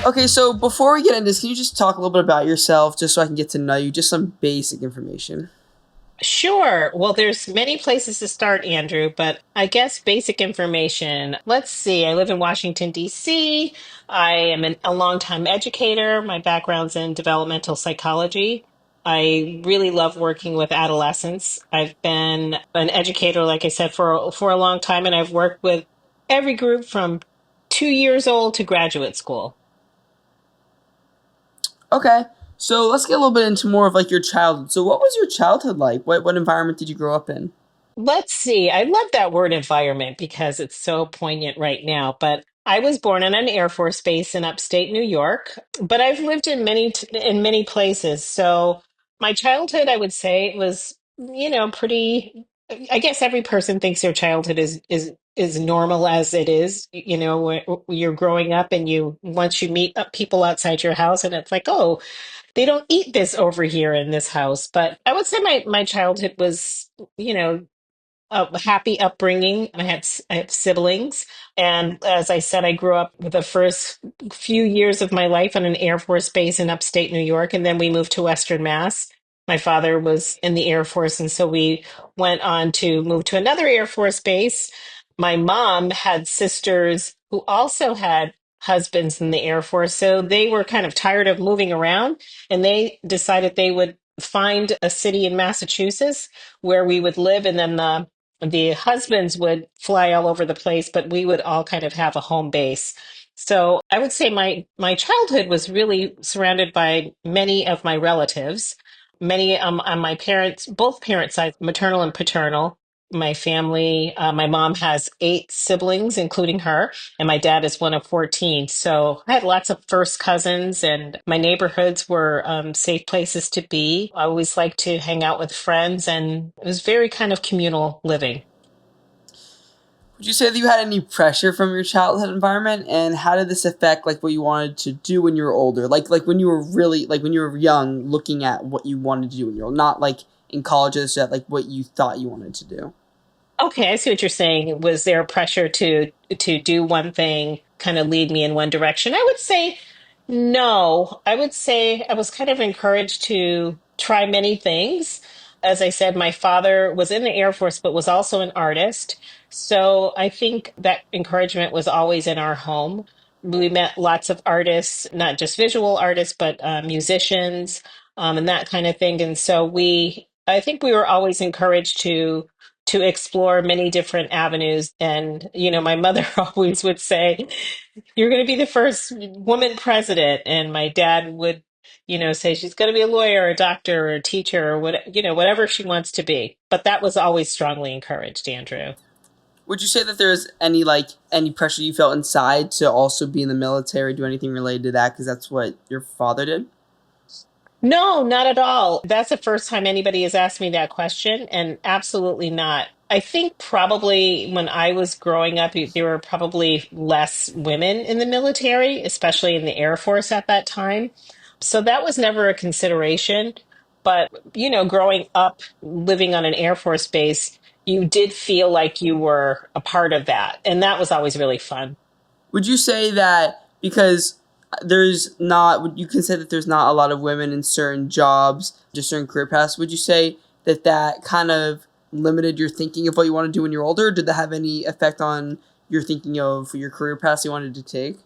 Okay, so before we get into this, can you just talk a little bit about yourself, just so I can get to know you, just some basic information? Sure. Well, there's many places to start, Andrew, but I guess basic information. Let's see. I live in Washington, D.C. I am a longtime educator. My background's in developmental psychology. I really love working with adolescents. I've been an educator, like I said, for a long time, and I've worked with every group from 2 years old to graduate school. Okay, so let's get a little bit into more of like your childhood. So, what was your childhood like? What environment did you grow up in? Let's see. I love that word environment because it's so poignant right now. But I was born on an Air Force base in upstate New York, but I've lived in many places. So my childhood, I would say, was, pretty. I guess every person thinks their childhood is normal as it is. You're growing up and you once you meet people outside your house, and it's like, oh, they don't eat this over here in this house. But I would say my childhood was, you know a happy upbringing. I have siblings, and as I said, I grew up with the first few years of my life on an Air Force base in upstate New York, and then we moved to Western Mass. My father was in the Air Force, and so we went on to move to another Air Force base. My mom had sisters who also had husbands in the Air Force, so they were kind of tired of moving around, and they decided they would find a city in Massachusetts where we would live, and then the husbands would fly all over the place, but we would all kind of have a home base. So I would say my childhood was really surrounded by many of my relatives, many on my parents, both parents' sides, maternal and paternal. My family, my mom has eight siblings, including her, and my dad is one of 14. So I had lots of first cousins, and my neighborhoods were safe places to be. I always liked to hang out with friends, and it was very kind of communal living. Would you say that you had any pressure from your childhood environment, and how did this affect like what you wanted to do when you were older? Like when you were really like when you were young, looking at what you wanted to do when you were not like in college, just at like what you thought you wanted to do. Okay, I see what you're saying. Was there a pressure to do one thing, kind of lead me in one direction? I would say no. I would say I was kind of encouraged to try many things. As I said, my father was in the Air Force, but was also an artist. So I think that encouragement was always in our home. We met lots of artists, not just visual artists, but musicians, and that kind of thing. And so I think we were always encouraged to explore many different avenues. And, my mother always would say, you're going to be the first woman president. And my dad would, say she's going to be a lawyer, a doctor, or a teacher, or whatever she wants to be. But that was always strongly encouraged, Andrew. Would you say that there's any pressure you felt inside to also be in the military, do anything related to that? Because that's what your father did. No, not at all. That's the first time anybody has asked me that question, and absolutely not. I think probably when I was growing up, there were probably less women in the military, especially in the Air Force at that time. So that was never a consideration. But, growing up, living on an Air Force base, you did feel like you were a part of that. And that was always really fun. Would you say that because there's not, would you can say that there's not a lot of women in certain jobs, just certain career paths? Would you say that that kind of limited your thinking of what you want to do when you're older? Did that have any effect on your thinking of your career paths you wanted to take?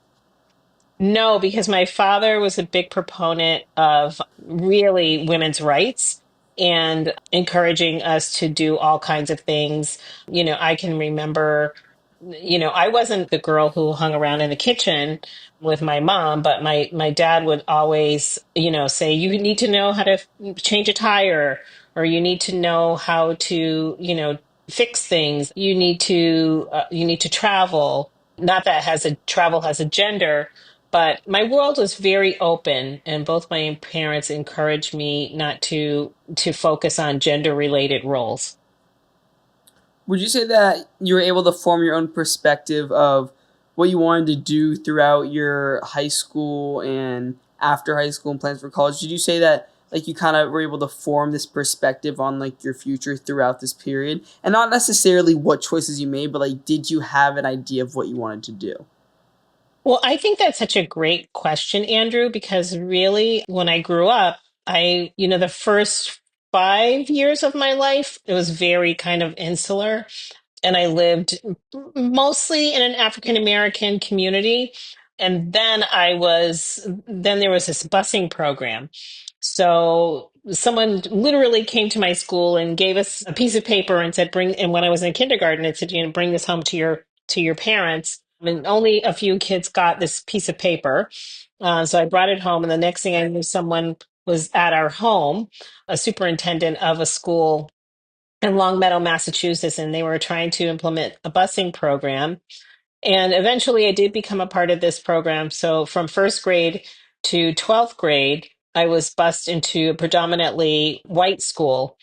No, because my father was a big proponent of really women's rights and encouraging us to do all kinds of things. I can remember, I wasn't the girl who hung around in the kitchen with my mom, but my dad would always, say, you need to know how to change a tire, or you need to know how to, fix things. You need to travel. Not that has a travel has a gender, but my world was very open, and both my parents encouraged me not to focus on gender related roles. Would you say that you were able to form your own perspective of what you wanted to do throughout your high school and after high school and plans for college? Did you say that like you kind of were able to form this perspective on like your future throughout this period, and not necessarily what choices you made, but like did you have an idea of what you wanted to do? Well, I think that's such a great question, Andrew, because really, when I grew up, the first 5 years of my life, it was very kind of insular. And I lived mostly in an African American community. And then there was this busing program. So someone literally came to my school and gave us a piece of paper and said, and when I was in kindergarten, it said, bring this home to your parents. And only a few kids got this piece of paper. So I brought it home. And the next thing I knew, someone was at our home, a superintendent of a school in Longmeadow, Massachusetts, and they were trying to implement a busing program. And eventually I did become a part of this program. So from first grade to 12th grade, I was bused into a predominantly white school.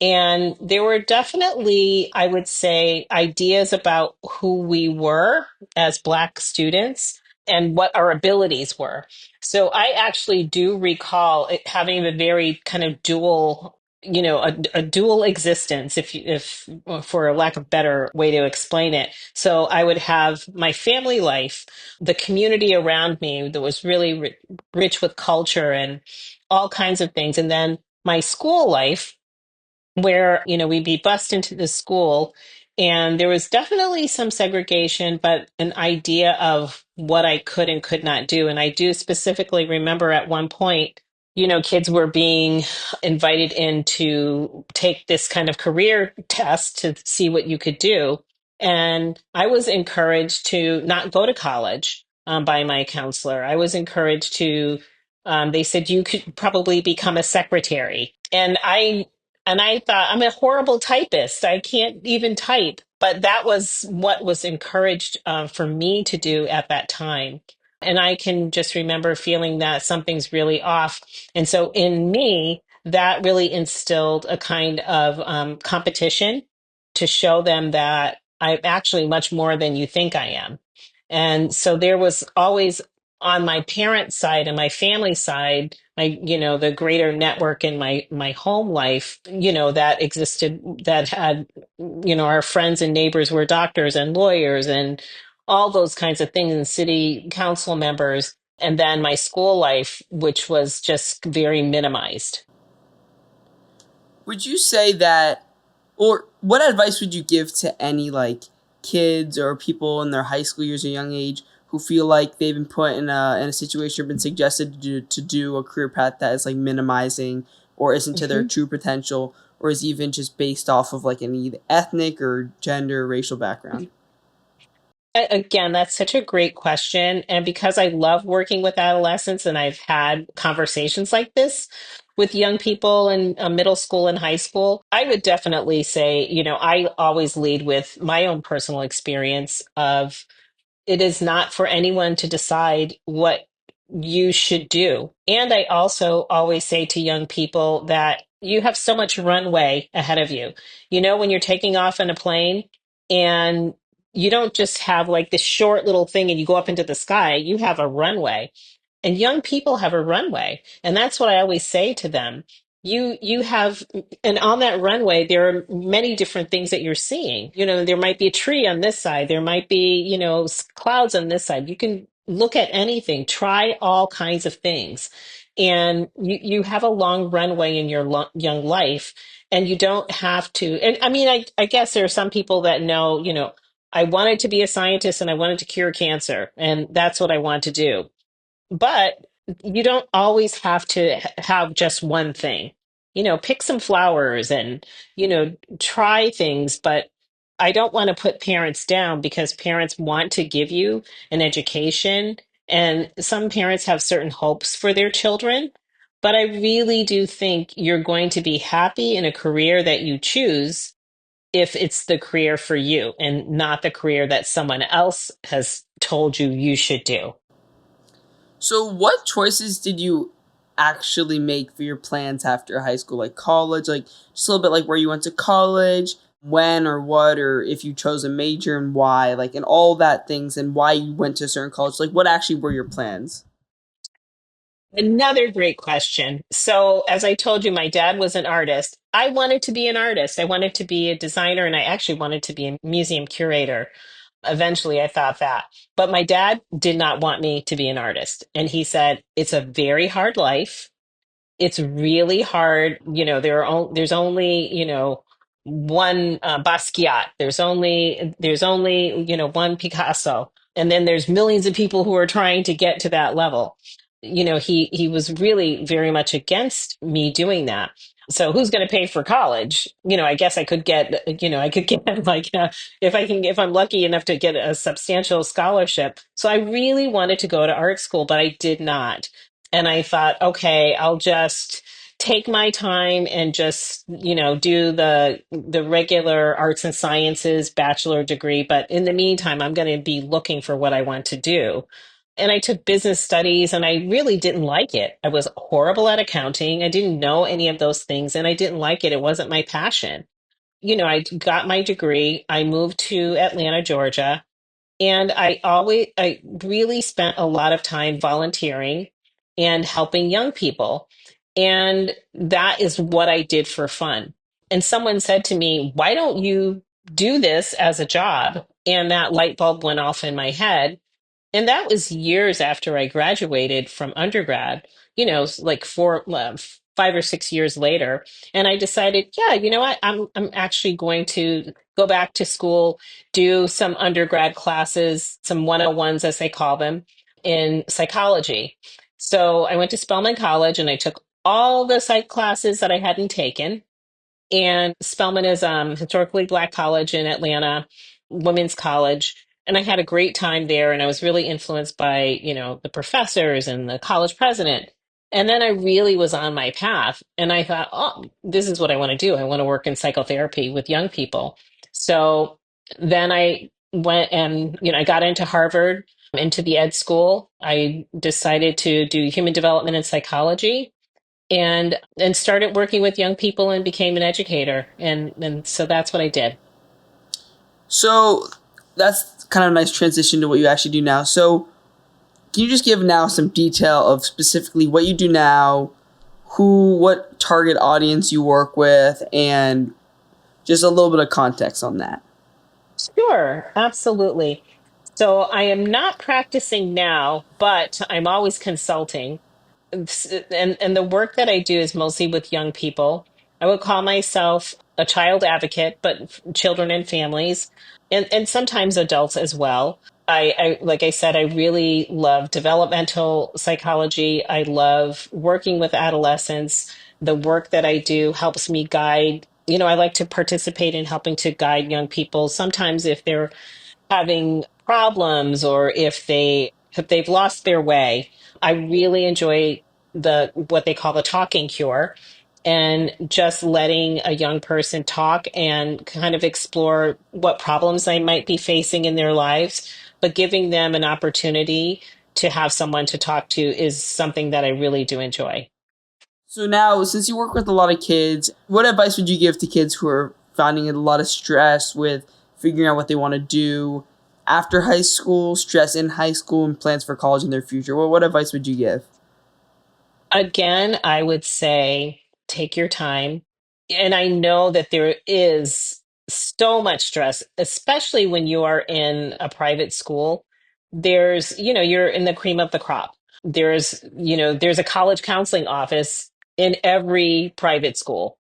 And there were definitely, I would say, ideas about who we were as Black students and what our abilities were. So I actually do recall it having a very kind of dual, a dual existence, if for a lack of better way to explain it. So I would have my family life, the community around me that was really rich with culture and all kinds of things, and then my school life where we'd be bused into the school, and there was definitely some segregation but an idea of what I could and could not do. And I do specifically remember at one point, kids were being invited in to take this kind of career test to see what you could do, and I was encouraged to not go to college, by my counselor. I was encouraged to, they said you could probably become a secretary, and I thought, I'm a horrible typist. I can't even type. But that was what was encouraged, for me to do at that time. And I can just remember feeling that something's really off. And so in me, that really instilled a kind of, competition to show them that I'm actually much more than you think I am. And so there was always, on my parents' side and my family side, the greater network in my home life, that existed, that had, our friends and neighbors were doctors and lawyers and all those kinds of things, and city council members. And then my school life, which was just very minimized. Would you say that, or what advice would you give to any like kids or people in their high school years or young age who feel like they've been put in a situation or been suggested to do a career path that is like minimizing or isn't to their Mhm. true potential or is even just based off of like any ethnic or gender or racial background? Again, that's such a great question. And because I love working with adolescents and I've had conversations like this with young people in, middle school and high school, I would definitely say, I always lead with my own personal experience of, it is not for anyone to decide what you should do. And I also always say to young people that you have so much runway ahead of you. When you're taking off in a plane, and you don't just have like this short little thing and you go up into the sky, you have a runway. And young people have a runway, and that's what I always say to them. You have, and on that runway there are many different things that you're seeing. There might be a tree on this side, there might be, clouds on this side. You can look at anything, try all kinds of things, and you have a long runway in your young life. And you don't have to, and I mean, I guess there are some people that know, I wanted to be a scientist and I wanted to cure cancer, and that's what I want to do. But you don't always have to have just one thing. Pick some flowers and, try things. But I don't want to put parents down, because parents want to give you an education. And some parents have certain hopes for their children. But I really do think you're going to be happy in a career that you choose if it's the career for you and not the career that someone else has told you should do. So, what choices did you actually make for your plans after high school, like college, like just a little bit like where you went to college, when or what, or if you chose a major and why, like, and all that things, and why you went to a certain college, like, what actually were your plans? Another great question. So, as I told you, my dad was an artist. I wanted to be an artist. I wanted to be a designer, and I actually wanted to be a museum curator. Eventually, I thought that. But my dad did not want me to be an artist. And he said, it's a very hard life. It's really hard. There's only, one Basquiat. There's only, one Picasso. And then there's millions of people who are trying to get to that level. He was really very much against me doing that. So who's going to pay for college? I guess I could get like, if I'm lucky enough to get a substantial scholarship. So I really wanted to go to art school, but I did not. And I thought, okay, I'll just take my time and just, do the regular arts and sciences bachelor degree. But in the meantime, I'm going to be looking for what I want to do. And I took business studies and I really didn't like it. I was horrible at accounting. I didn't know any of those things and I didn't like it. It wasn't my passion. I got my degree. I moved to Atlanta, Georgia, and I really spent a lot of time volunteering and helping young people. And that is what I did for fun. And someone said to me, why don't you do this as a job? And that light bulb went off in my head. And that was years after I graduated from undergrad, like 5 or 6 years later. And I decided, yeah, you know what? I'm actually going to go back to school, do some undergrad classes, some 101s as they call them, in psychology. So I went to Spelman College and I took all the psych classes that I hadn't taken. And Spelman is historically black college in Atlanta, women's college. And I had a great time there, and I was really influenced by, the professors and the college president. And then I really was on my path, and I thought, oh, this is what I want to do. I want to work in psychotherapy with young people. So then I went and, I got into Harvard, into the ed school. I decided to do human development and psychology and started working with young people and became an educator, and so that's what I did. So that's kind of a nice transition to what you actually do now. So can you just give now some detail of specifically what you do now, what target audience you work with, and just a little bit of context on that? Sure, absolutely. So I am not practicing now, but I'm always consulting. And the work that I do is mostly with young people. I would call myself a child advocate, but children and families, and sometimes adults as well. Like I said, I really love developmental psychology. I love working with adolescents. The work that I do helps me guide. I like to participate in helping to guide young people. Sometimes if they're having problems or if they've lost their way. I really enjoy the what they call the talking cure and just letting a young person talk and kind of explore what problems they might be facing in their lives, but giving them an opportunity to have someone to talk to is something that I really do enjoy. So now, since you work with a lot of kids, what advice would you give to kids who are finding a lot of stress with figuring out what they want to do after high school, stress in high school, and plans for college in their future? What advice would you give? Again, I would say take your time. And I know that there is so much stress, especially when you are in a private school. You're in the cream of the crop. There's a college counseling office in every private school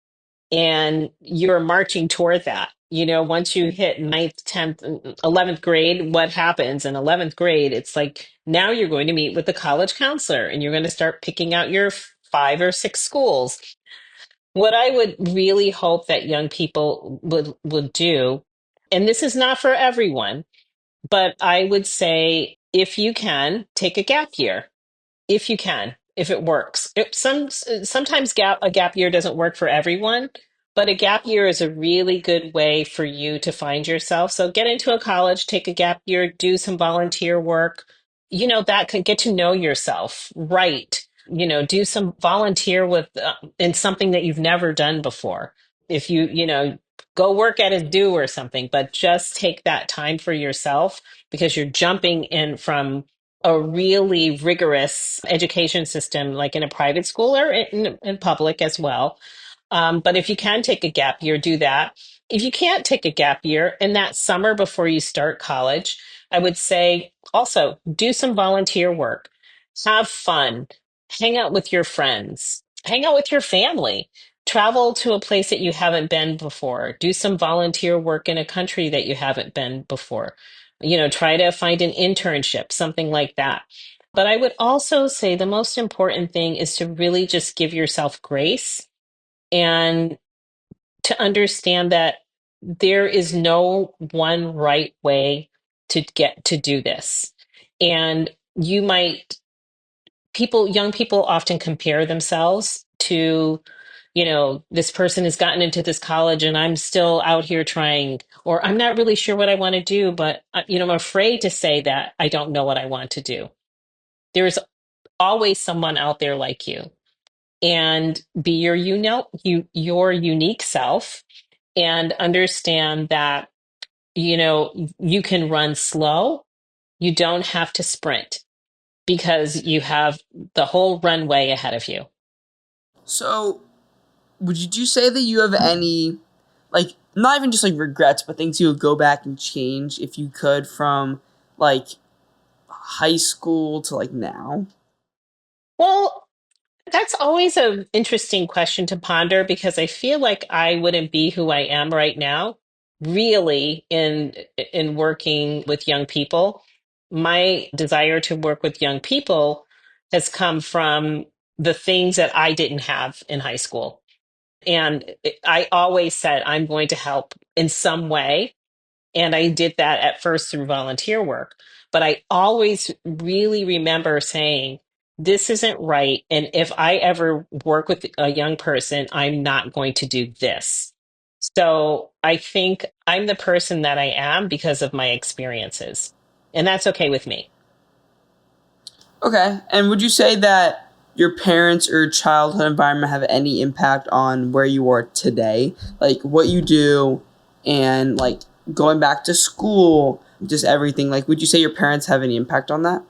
and you're marching toward that. Once you hit ninth, 10th, and 11th grade, what happens in 11th grade? It's like now you're going to meet with the college counselor and you're going to start picking out your 5 or 6 schools. What I would really hope that young people would do, and this is not for everyone, but I would say if you can take a gap year if you can, if it works. Sometimes a gap year doesn't work for everyone, but a gap year is a really good way for you to find yourself. So get into a college, take a gap year, do some volunteer work. That could get to know yourself, right? Do some volunteer with in something that you've never done before. If go work at a zoo or something, but just take that time for yourself because you're jumping in from a really rigorous education system, like in a private school or in public as well. But if you can take a gap year, do that. if you can't take a gap year in that summer before you start college, I would say also do some volunteer work, have fun, hang out with your friends, hang out with your family, travel to a place that you haven't been before, do some volunteer work in a country that you haven't been before. Try to find an internship, something like that. But I would also say the most important thing is to really just give yourself grace and to understand that there is no one right way to get to do this. And you might, young people often compare themselves to, this person has gotten into this college and I'm still out here trying, or I'm not really sure what I want to do, but, I'm afraid to say that I don't know what I want to do. There's always someone out there like you, and be your unique self, and understand that you can run slow. You don't have to sprint because you have the whole runway ahead of you. So, would you say that you have any, like, not even just like regrets, but things you would go back and change if you could from like high school to like now? Well, that's always an interesting question to ponder because I feel like I wouldn't be who I am right now, really, in working with young people. My desire to work with young people has come from the things that I didn't have in high school. And I always said, I'm going to help in some way. And I did that at first through volunteer work. But I always really remember saying, this isn't right. And if I ever work with a young person, I'm not going to do this. So I think I'm the person that I am because of my experiences. And that's okay with me. Okay. And would you say that your parents or childhood environment have any impact on where you are today? Like what you do and like going back to school, just everything. Like, would you say your parents have any impact on that?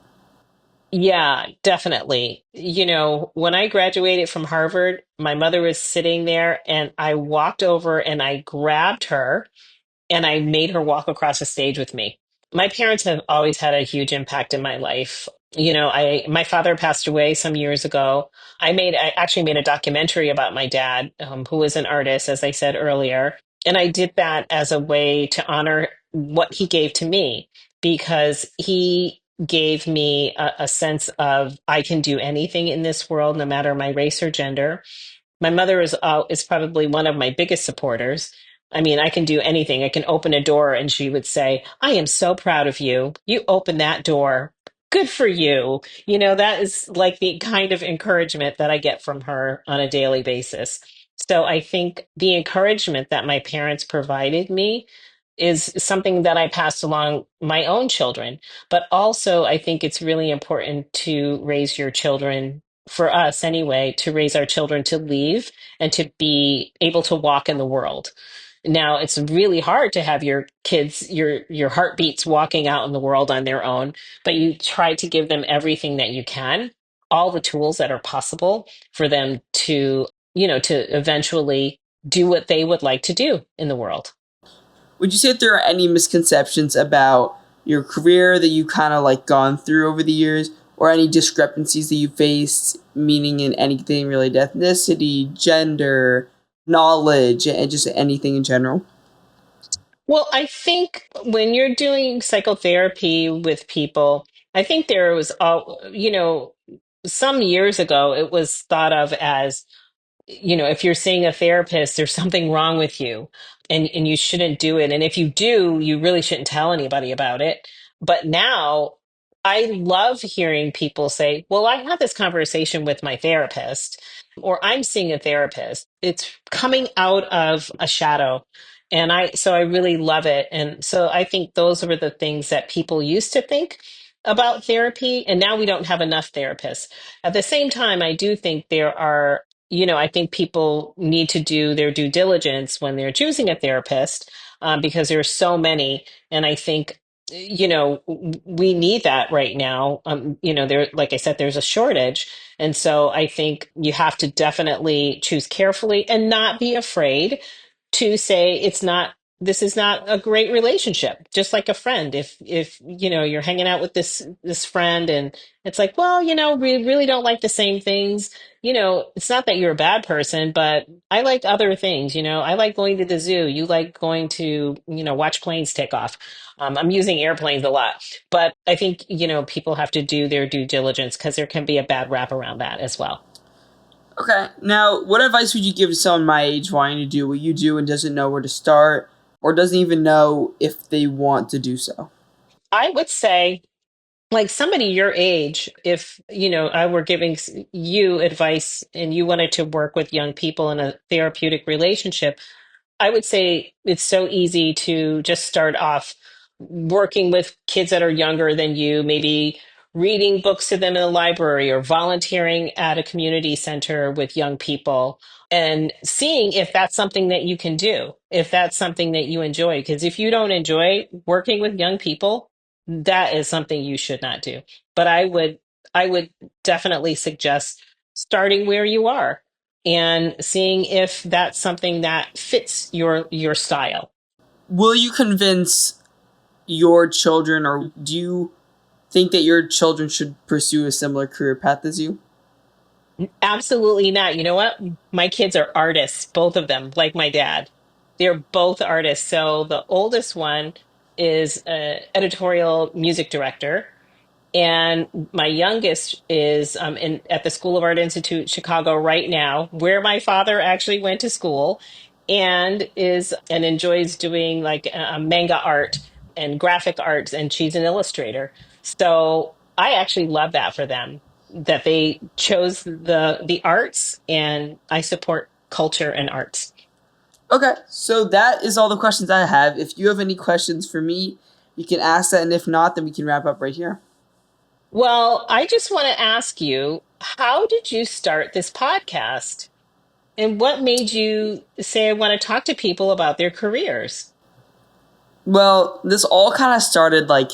Yeah, definitely. When I graduated from Harvard, my mother was sitting there and I walked over and I grabbed her and I made her walk across the stage with me. My parents have always had a huge impact in my life. My father passed away some years ago. I actually made a documentary about my dad, who was an artist, as I said earlier, and I did that as a way to honor what he gave to me because he gave me a sense of I can do anything in this world, no matter my race or gender. My mother is probably one of my biggest supporters. I mean, I can do anything. I can open a door and she would say, I am so proud of you. You opened that door. Good for you. That is like the kind of encouragement that I get from her on a daily basis. So I think the encouragement that my parents provided me is something that I passed along my own children. But also, I think it's really important to raise your children, for us anyway, to raise our children to leave and to be able to walk in the world. Now, it's really hard to have your kids, your heartbeats walking out in the world on their own, but you try to give them everything that you can, all the tools that are possible for them to eventually do what they would like to do in the world. Would you say that there are any misconceptions about your career that you kind of like gone through over the years, or any discrepancies that you faced, meaning in anything related to ethnicity, gender, knowledge, and just anything in general? Well, I think when you're doing psychotherapy with people, I think there was all, some years ago, it was thought of as, if you're seeing a therapist, there's something wrong with you and you shouldn't do it. And if you do, you really shouldn't tell anybody about it. But now I love hearing people say, well, I had this conversation with my therapist, or I'm seeing a therapist. It's coming out of a shadow. So I really love it. And so I think those were the things that people used to think about therapy. And now we don't have enough therapists. At the same time, I do think there are, I think people need to do their due diligence when they're choosing a therapist, because there are so many. And I think, we need that right now. There, like I said, there's a shortage. And so I think you have to definitely choose carefully and not be afraid to say it's not, this is not a great relationship, just like a friend. If you know you're hanging out with this friend and it's like, well, you know, we really don't like the same things. You know, it's not that you're a bad person, but I like other things. You know, I like going to the zoo. You like going to, you know, watch planes take off. I'm using airplanes a lot, but I think, you know, people have to do their due diligence because there can be a bad rap around that as well. Okay. Now, what advice would you give to someone my age wanting to do what you do and doesn't know where to start or doesn't even know if they want to do so? I would say, like somebody your age, if you know I were giving you advice and you wanted to work with young people in a therapeutic relationship, I would say it's so easy to just start off working with kids that are younger than you, maybe reading books to them in the library or volunteering at a community center with young people and seeing if that's something that you can do, if that's something that you enjoy. Because if you don't enjoy working with young people, that is something you should not do. But I would definitely suggest starting where you are and seeing if that's something that fits your style. Will you convince your children or do you think that your children should pursue a similar career path as you? Absolutely not. You know what? My kids are artists, both of them, like my dad. They're both artists. So the oldest one is an editorial music director. And my youngest is in at the School of Art Institute, Chicago, right now, where my father actually went to school, and is and enjoys doing like manga art and graphic arts, and she's an illustrator. So I actually love that for them, that they chose the arts, and I support culture and arts. Okay, so that is all the questions I have. If you have any questions for me, you can ask that, and if not, then we can wrap up right here. Well, I just want to ask you, how did you start this podcast? And what made you say, I want to talk to people about their careers? Well, this all kind of started like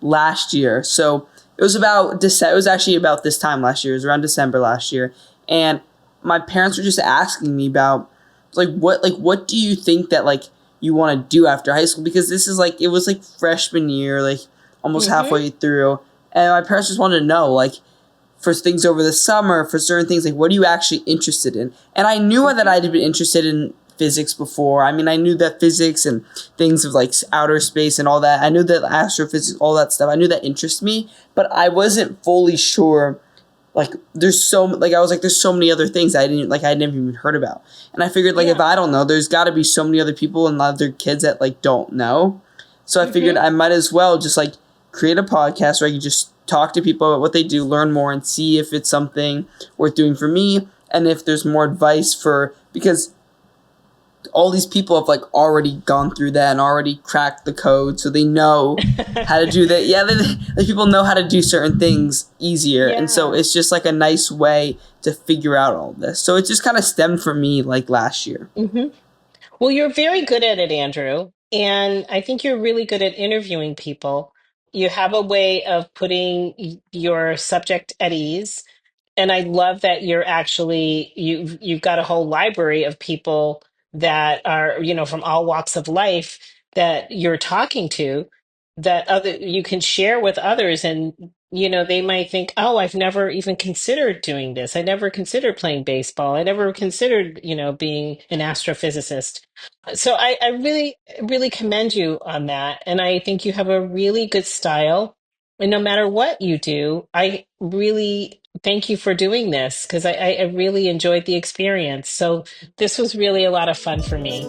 last year. So it was about December. It was actually about this time last year. It was around December last year, and my parents were just asking me about like what do you think that like you want to do after high school, because this is like it was like freshman year, like almost Hmm. halfway through, and my parents just wanted to know like for things over the summer, for certain things, like what are you actually interested in? And I knew that Hmm. I'd been interested in physics before. I mean, I knew that physics and things of like outer space and all that. I knew that astrophysics, all that stuff. I knew that interests me, but I wasn't fully sure. Like I was like there's so many other things I didn't even heard about. And I figured like if Yeah. I don't know, there's got to be so many other people and other kids that like don't know. So I figured Hmm. I might as well just like create a podcast where I can just talk to people about what they do, learn more, and see if it's something worth doing for me, and if there's more advice for because all these people have like already gone through that and already cracked the code, so they know how to do that. Yeah, like people know how to do certain things easier, and so Yeah. it's just like a nice way to figure out all this. So it just kind of stemmed from me like last year. Hmm. Well, you're very good at it, Andrew. And I think you're really good at interviewing people. You have a way of putting your subject at ease. And I love that you've got a whole library of people that are, you know, from all walks of life that you're talking to, that other you can share with others. And you know, they might think, oh, I've never even considered doing this. I never considered playing baseball. I never considered, you know, being an astrophysicist. So I really really commend you on that, and I think you have a really good style. And no matter what you do, I really thank you for doing this, because I really enjoyed the experience. So this was really a lot of fun for me.